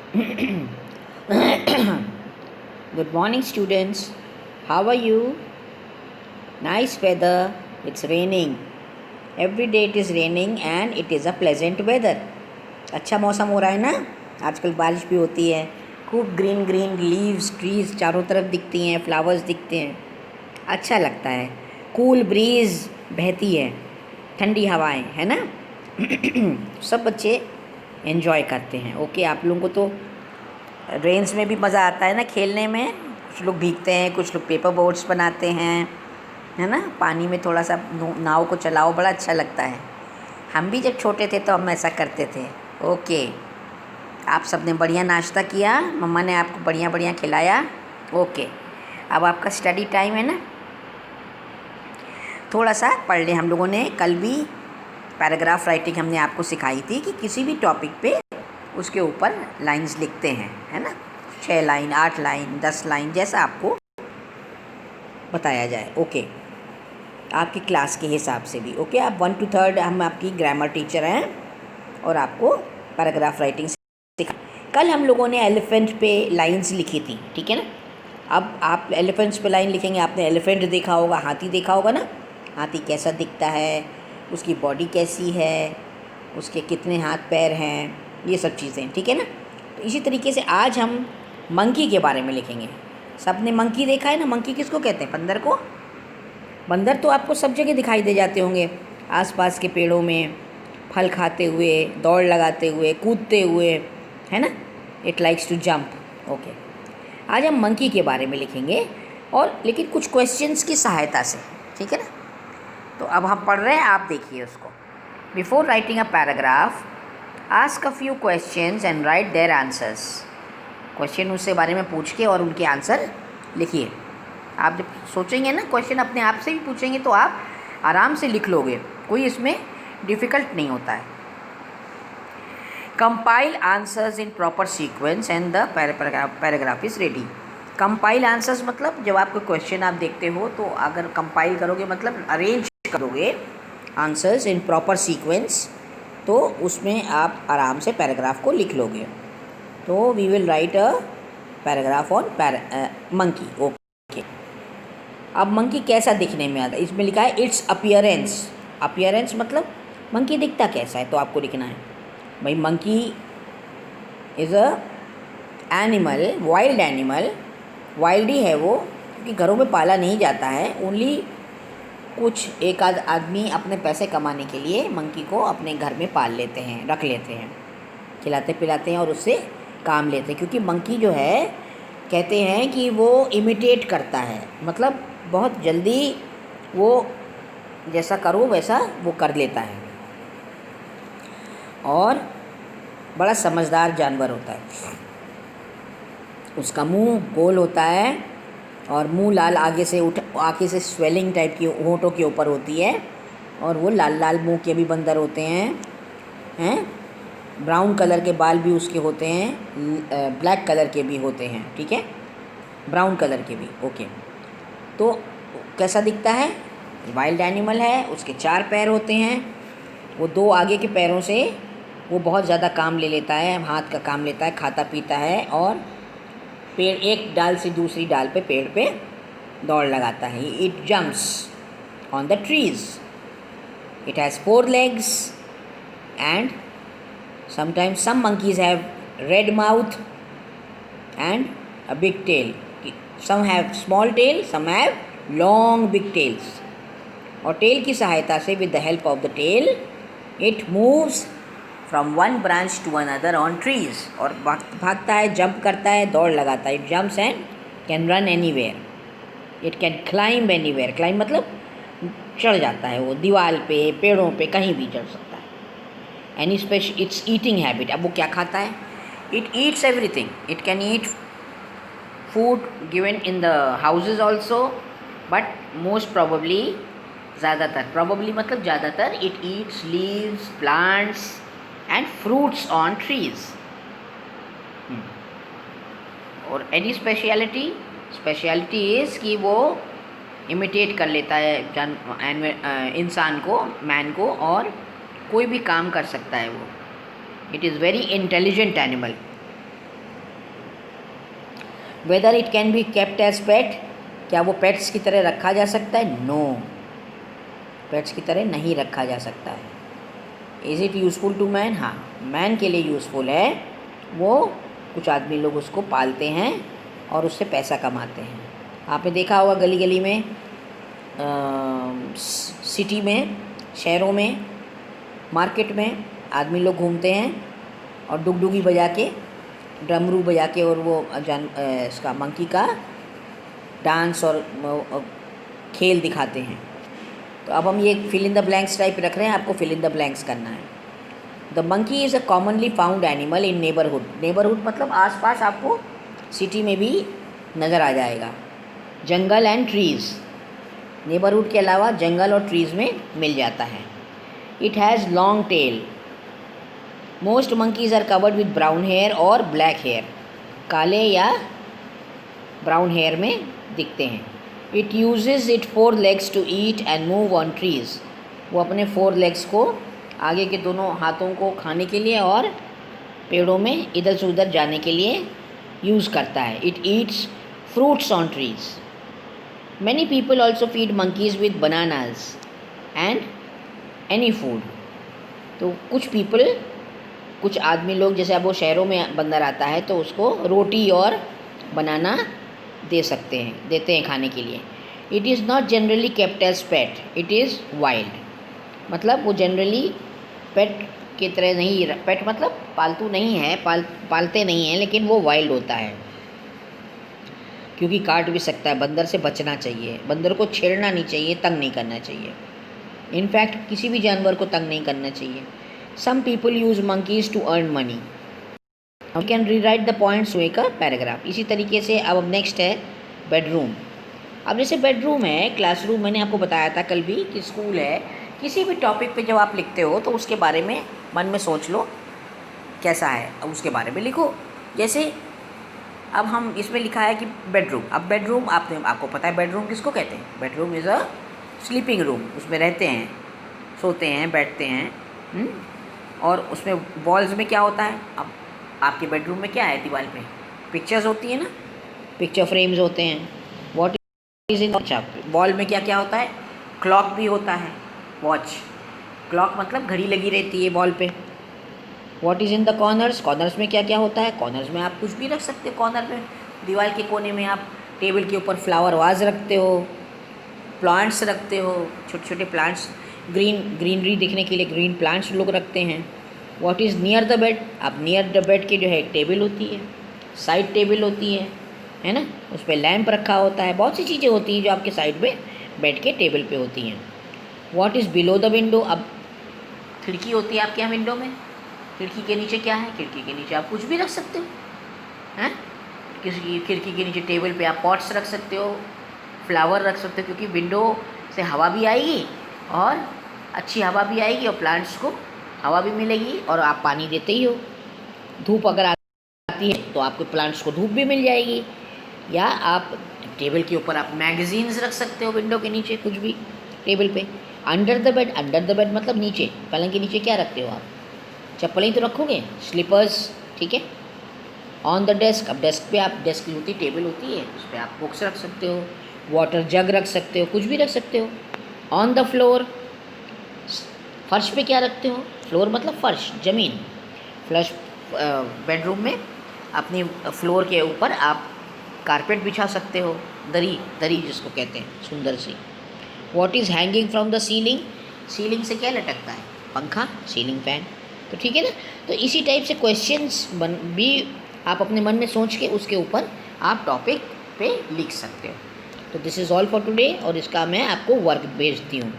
Good morning, students. How are you? Nice weather. It's raining. Every day it is raining and it is a pleasant weather. अच्छा मौसम हो रहा है ना. आजकल बारिश भी होती है. खूब ग्रीन ग्रीन लीव्स ट्रीज चारों तरफ दिखती हैं, फ्लावर्स दिखते हैं. अच्छा लगता है. कूल ब्रीज बहती है, ठंडी हवाएं, है ना. सब बच्चे एंजॉय करते हैं. ओके, आप लोगों को तो रेंस में भी मज़ा आता है ना खेलने में. कुछ लोग भीगते हैं, कुछ लोग पेपर बोट्स बनाते हैं, है ना. पानी में थोड़ा सा नाव को चलाओ, बड़ा अच्छा लगता है. हम भी जब छोटे थे तो हम ऐसा करते थे. ओके, आप सब ने बढ़िया नाश्ता किया, मम्मा ने आपको बढ़िया बढ़िया खिलाया. ओके, अब आपका स्टडी टाइम है ना. थोड़ा सा पढ़ लें. हम लोगों ने कल भी पैराग्राफ राइटिंग हमने आपको सिखाई थी कि किसी भी टॉपिक पे उसके ऊपर लाइंस लिखते हैं, है ना. 6 लाइन, 8 लाइन, 10 लाइन, जैसा आपको बताया जाए. ओके, आपकी क्लास के हिसाब से भी. ओके, आप 1 to 3 हम आपकी ग्रामर टीचर हैं और आपको पैराग्राफ राइटिंग सिखा. कल हम लोगों ने एलिफेंट पे लाइंस लिखी थी, ठीक है ना. अब आप एलिफेंट्स पे लाइन लिखेंगे. आपने एलिफेंट देखा होगा, हाथी देखा होगा ना. हाथी कैसा दिखता है, उसकी बॉडी कैसी है, उसके कितने हाथ पैर हैं, ये सब चीज़ें, ठीक है ना. तो इसी तरीके से आज हम मंकी के बारे में लिखेंगे. सब ने मंकी देखा है ना. मंकी किसको कहते हैं? बंदर को. बंदर तो आपको सब जगह दिखाई दे जाते होंगे, आसपास के पेड़ों में फल खाते हुए, दौड़ लगाते हुए, कूदते हुए, है ना. It likes to jump. Okay, आज हम मंकी के बारे में लिखेंगे, और लेकिन कुछ क्वेश्चंस की सहायता से, ठीक है ना. तो अब हम पढ़ रहे हैं, आप देखिए उसको. Before writing a paragraph, ask a few questions and right their answers. Question उससे बारे में पूछ के और उनके आंसर लिखिए. आप जब सोचेंगे ना, क्वेश्चन अपने आप से भी पूछेंगे तो आप आराम से लिख लोगे. कोई इसमें डिफ़िकल्ट नहीं होता है. Compile answers in proper sequence and the paragraph is ready. Compile answers मतलब जब आपको क्वेश्चन आप देखते हो तो अगर कंपाइल करोगे मतलब अरेंज करोगे आंसर्स इन प्रॉपर सीक्वेंस, तो उसमें आप आराम से पैराग्राफ को लिख लोगे. तो we will write a paragraph on monkey. Okay, अब मंकी कैसा दिखने में आता है. इसमें लिखा है इट्स अपीयरेंस. अपीयरेंस मतलब मंकी दिखता कैसा है, तो आपको लिखना है भाई monkey is a animal, wild animal. Wild ही है वो, क्योंकि घरों में पाला नहीं जाता है. ओनली कुछ एक आध आदमी अपने पैसे कमाने के लिए मंकी को अपने घर में पाल लेते हैं, रख लेते हैं, खिलाते पिलाते हैं और उससे काम लेते हैं. क्योंकि मंकी जो है, कहते हैं कि वो इमिटेट करता है, मतलब बहुत जल्दी वो जैसा करो वैसा वो कर लेता है, और बड़ा समझदार जानवर होता है. उसका मुंह गोल होता है और मुंह लाल आगे से स्वेलिंग टाइप की होंठों के ऊपर होती है, और वो लाल लाल मुंह के भी बंदर होते हैं. ब्राउन कलर के बाल भी उसके होते हैं, ब्लैक कलर के भी होते हैं, ठीक है, ब्राउन कलर के भी. ओके, तो कैसा दिखता है? वाइल्ड एनिमल है. उसके 4 पैर होते हैं. वो 2 आगे के पैरों से वो बहुत ज़्यादा काम ले लेता है, हाथ का काम लेता है, खाता पीता है, और पेड़ एक डाल से दूसरी डाल पे पेड़ पे दौड़ लगाता है. It jumps on the trees. It has 4 legs and sometimes some monkeys have red mouth and a big tail. Some have small tail, some have long big tails. और टेल की सहायता से with the help of the tail it moves from one branch to another on trees. और भागता है, jump करता है, दौड़ लगाता है. It jumps and can run anywhere. It can climb anywhere. Climb मतलब चढ़ जाता है वो, दीवार पे, पेड़ों पे, कहीं भी चढ़ सकता है. Any special it's eating habit. अब वो क्या खाता है? It eats everything. It can eat food given in the houses also, but most probably, ज़्यादातर, प्रोबेबली मतलब ज़्यादातर, it eats leaves, plants and fruits on trees. और एनी स्पेशलिटी इज़ कि वो इमिटेट कर लेता है इंसान को, मैन को, और कोई भी काम कर सकता है वो. It is very intelligent animal. Whether it can be kept as pet, क्या वो पेट्स की तरह रखा जा सकता है? नो, पेट्स की तरह नहीं रखा जा सकता है। Is it useful to man? हाँ, मैन के लिए यूज़फुल है। वो कुछ आदमी लोग उसको पालते हैं और उससे पैसा कमाते हैं। आपने देखा होगा गली गली में, सिटी में, शहरों में, मार्केट में आदमी लोग घूमते हैं और डुगडुगी बजा के, डमरू बजा के, और वो इसका मंकी का डांस और खेल दिखाते हैं। तो अब हम ये fill in the blanks type रख रहे हैं, आपको फिल इन द ब्लैंक्स करना है। The monkey is a commonly found animal in neighbourhood. Neighbourhood मतलब आसपास, आपको सिटी में भी नज़र आ जाएगा। जंगल एंड ट्रीज़, नेबरहुड के अलावा जंगल और ट्रीज़ में मिल जाता है। It has long tail. Most monkeys are covered with brown hair और ब्लैक हेयर, काले या ब्राउन हेयर में दिखते हैं। It uses it 4 legs to eat and move on trees. वो अपने 4 legs को, आगे के दोनों हाथों को खाने के लिए और पेड़ों में इधर से उधर जाने के लिए यूज़ करता है। It eats fruits on trees. Many people also feed monkeys with bananas and any food. तो कुछ आदमी लोग, जैसे अब वो शहरों में बंदर आता है तो उसको रोटी और बनाना देते हैं खाने के लिए। It is not generally kept as pet, it is wild. मतलब वो जनरली पेट की तरह नहीं, पेट मतलब पालतू नहीं है, पालते नहीं हैं, लेकिन वो वाइल्ड होता है क्योंकि काट भी सकता है। बंदर से बचना चाहिए, बंदर को छेड़ना नहीं चाहिए, तंग नहीं करना चाहिए। इनफैक्ट किसी भी जानवर को तंग नहीं करना चाहिए। Some people use monkeys to earn money. We can rewrite the points to make a paragraph. इसी तरीके से अब नेक्स्ट है बेडरूम। अब जैसे बेडरूम है, क्लासरूम, मैंने आपको बताया था कल भी कि स्कूल है। किसी भी टॉपिक पे जब आप लिखते हो तो उसके बारे में मन में सोच लो कैसा है, अब उसके बारे में लिखो। जैसे अब हम इसमें लिखा है कि बेडरूम। अब बेडरूम आपको पता है बेडरूम किसको कहते हैं? Bedroom is a sleeping room. उसमें रहते हैं, सोते हैं, बैठते हैं। और उसमें वॉल्स में क्या होता है? अब आपके बेडरूम में क्या है? दीवार पे पिक्चर्स होती है ना, पिक्चर फ्रेम्स होते हैं। वॉट इज इन वॉल में क्या क्या होता है? क्लॉक भी होता है, वॉच। क्लॉक मतलब घड़ी लगी रहती है वॉल पे। What is in the corners? Corners में क्या क्या होता है? कॉर्नर्स में आप कुछ भी रख सकते हो। कॉर्नर में, दीवार के कोने में आप टेबल के ऊपर फ्लावर वाज रखते हो, प्लांट्स रखते हो, छोटे छोटे प्लांट्स, ग्रीनरी दिखने के लिए ग्रीन प्लांट्स लोग रखते हैं। What is near the bed? अब नियर द बेड के जो है टेबल होती है, साइड टेबल होती है ना, उस पर लैंप रखा होता है। बहुत सी चीज़ें होती हैं जो आपके साइड में बेड के टेबल पे होती हैं। What is below the window? अब खिड़की होती है आपके यहाँ विंडो में, खिड़की के नीचे क्या है? खिड़की के नीचे आप कुछ भी रख सकते हो, हैं? किसी खिड़की के नीचे टेबल पे आप पॉट्स रख सकते हो, फ्लावर रख सकते हो, क्योंकि विंडो से हवा भी आएगी और अच्छी हवा भी आएगी और प्लांट्स को हवा भी मिलेगी और आप पानी देते ही हो। धूप अगर आती है तो आपके प्लांट्स को धूप भी मिल जाएगी। या आप टेबल के ऊपर आप मैगजीन्स रख सकते हो, विंडो के नीचे कुछ भी टेबल पे। अंडर द बेड मतलब नीचे, पलंग के नीचे क्या रखते हो आप? चप्पल ही तो रखोगे, स्लीपर्स, ठीक है। ऑन द डेस्क, अब डेस्क पे आप, डेस्क होती है, टेबल होती है, उस पर आप बुक्स रख सकते हो, वाटर जग रख सकते हो, कुछ भी रख सकते हो। ऑन द फ्लोर, फर्श पे क्या रखते हो? फ्लोर मतलब फर्श, ज़मीन। फ्लश बेडरूम में अपनी फ्लोर के ऊपर आप कारपेट बिछा सकते हो, दरी जिसको कहते हैं, सुंदर सी। What is hanging from the ceiling? Ceiling से क्या लटकता है? पंखा, सीलिंग फैन। तो ठीक है ना। तो इसी टाइप से क्वेश्चंस भी आप अपने मन में सोच के उसके ऊपर आप टॉपिक पे लिख सकते हो। तो this is all for today, और इसका मैं आपको वर्क भेजती हूँ।